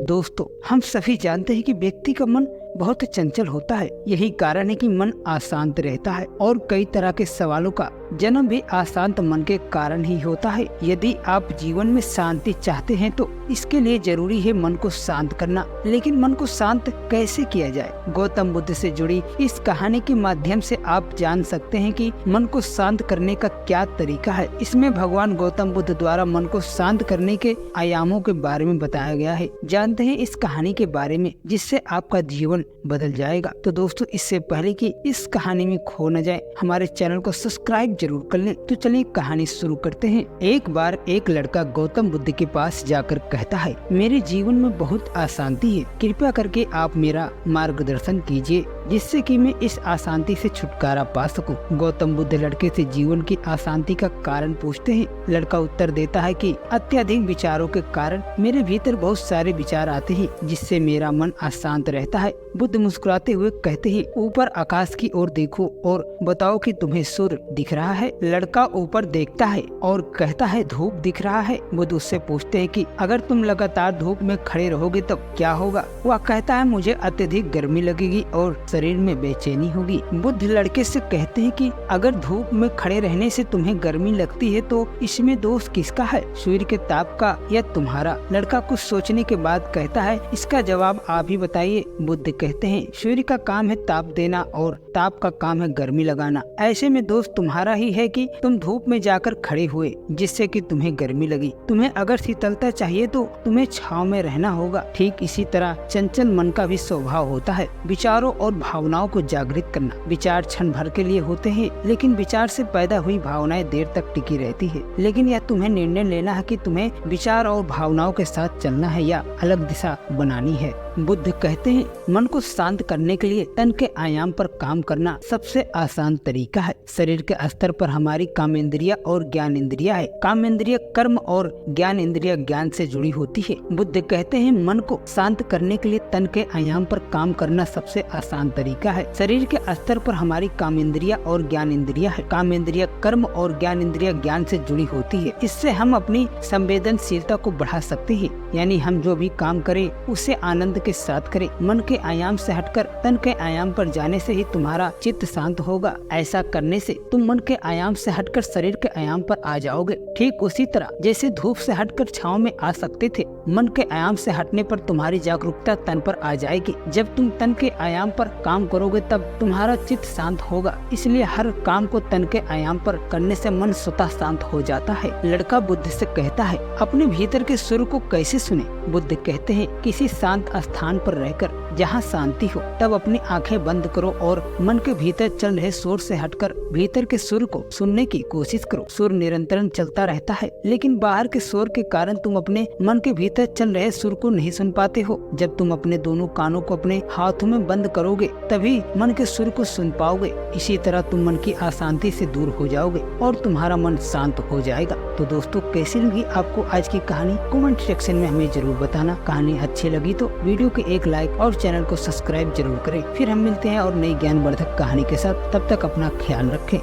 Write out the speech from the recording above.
दोस्तों, हम सभी जानते हैं कि व्यक्ति का मन बहुत चंचल होता है। यही कारण है कि मन अशांत रहता है और कई तरह के सवालों का जन्म भी अशांत मन के कारण ही होता है। यदि आप जीवन में शांति चाहते हैं तो इसके लिए जरूरी है मन को शांत करना। लेकिन मन को शांत कैसे किया जाए? गौतम बुद्ध से जुड़ी इस कहानी के माध्यम से आप जान सकते हैं कि मन को शांत करने का क्या तरीका है। इसमें भगवान गौतम बुद्ध द्वारा मन को शांत करने के आयामों के बारे में बताया गया है। जानते हैं इस कहानी के बारे में जिससे आपका जीवन बदल जाएगा। तो दोस्तों, इससे पहले कि इस कहानी में खो न जाए, हमारे चैनल को सब्सक्राइब जरूर कर लें। तो चलिए कहानी शुरू करते हैं। एक बार एक लड़का गौतम बुद्ध के पास जाकर कहता है, मेरे जीवन में बहुत अशांति है, कृपया करके आप मेरा मार्गदर्शन कीजिए जिससे कि मैं इस अशांति से छुटकारा पा सकूं। गौतम बुद्ध लड़के से जीवन की अशांति का कारण पूछते हैं। लड़का उत्तर देता है कि अत्यधिक विचारों के कारण मेरे भीतर बहुत सारे विचार आते हैं जिससे मेरा मन अशांत रहता है। बुद्ध मुस्कुराते हुए कहते हैं, ऊपर आकाश की ओर देखो और बताओ कि तुम्हें सूर्य दिख रहा है? लड़का ऊपर देखता है और कहता है, धूप दिख रहा है। बुद्ध उससे पूछते हैं कि अगर तुम लगातार धूप में खड़े रहोगे तब क्या होगा? वह कहता है, मुझे अत्यधिक गर्मी लगेगी और शरीर में बेचैनी होगी। बुद्ध लड़के से कहते हैं कि अगर धूप में खड़े रहने से तुम्हें गर्मी लगती है तो इसमें दोष किसका है, सूर्य के ताप का या तुम्हारा? लड़का कुछ सोचने के बाद कहता है, इसका जवाब आप ही बताइए। बुद्ध कहते हैं, सूर्य का काम है ताप देना और ताप का काम है गर्मी लगाना। ऐसे में दोष तुम्हारा ही है कि तुम धूप में जाकर खड़े हुए जिससे कि तुम्हें गर्मी लगी। तुम्हें अगर शीतलता चाहिए तो तुम्हें छांव में रहना होगा। ठीक इसी तरह चंचल मन का भी स्वभाव होता है, विचारों और भावनाओं को जागृत करना। विचार क्षण भर के लिए होते हैं, लेकिन विचार से पैदा हुई भावनाएं देर तक टिकी रहती है। लेकिन यह तुम्हें निर्णय लेना है कि तुम्हें विचार और भावनाओं के साथ चलना है या अलग दिशा बनानी है। बुद्ध कहते हैं, मन को शांत करने के लिए तन के आयाम पर काम करना सबसे आसान तरीका है। शरीर के स्तर पर हमारी कामेंद्रिय और ज्ञान इंद्रिया है। कामेंद्रिय कर्म और ज्ञान इंद्रिय ज्ञान से जुड़ी होती है। बुद्ध कहते हैं, मन को शांत करने के लिए तन के आयाम पर काम करना सबसे आसान तरीका है। शरीर के स्तर पर हमारी कामेंद्रिय और ज्ञान इंद्रिया है। कामेंद्रिय कर्म और ज्ञान इंद्रिय ज्ञान से जुड़ी होती है। इससे हम अपनी संवेदनशीलता को बढ़ा सकते हैं, यानी हम जो भी काम करें उसे आनंद के साथ करें। मन के आयाम से हटकर तन के आयाम पर जाने से ही तुम्हारा चित्त शांत होगा। ऐसा करने से तुम मन के आयाम से हटकर शरीर के आयाम पर आ जाओगे। ठीक उसी तरह जैसे धूप से हटकर छांव में आ सकते थे, मन के आयाम से हटने पर तुम्हारी जागरूकता तन पर आ जाएगी। जब तुम तन के आयाम पर काम करोगे तब तुम्हारा चित्त शांत होगा। इसलिए हर काम को तन के आयाम पर करने से मन स्वतः शांत हो जाता है। लड़का बुद्ध से कहता है, अपने भीतर के सुर को कैसे सुने? बुद्ध कहते हैं, किसी शांत स्थान पर रहकर जहाँ शांति हो तब अपनी आंखें बंद करो और मन के भीतर चल रहे शोर से हटकर भीतर के सुर को सुनने की कोशिश करो। सुर निरंतर चलता रहता है, लेकिन बाहर के शोर के कारण तुम अपने मन के भीतर चल रहे सुर को नहीं सुन पाते हो। जब तुम अपने दोनों कानों को अपने हाथों में बंद करोगे तभी मन के सुर को सुन पाओगे। इसी तरह तुम मन की अशांति से दूर हो जाओगे और तुम्हारा मन शांत हो जाएगा। तो दोस्तों, कैसी लगी आपको आज की कहानी? कमेंट सेक्शन में हमें जरूर बताना। कहानी अच्छी लगी तो वीडियो के एक लाइक और चैनल को सब्सक्राइब जरूर करें। फिर हम मिलते हैं और नई ज्ञानवर्धक कहानी के साथ। तब तक अपना ख्याल रखें।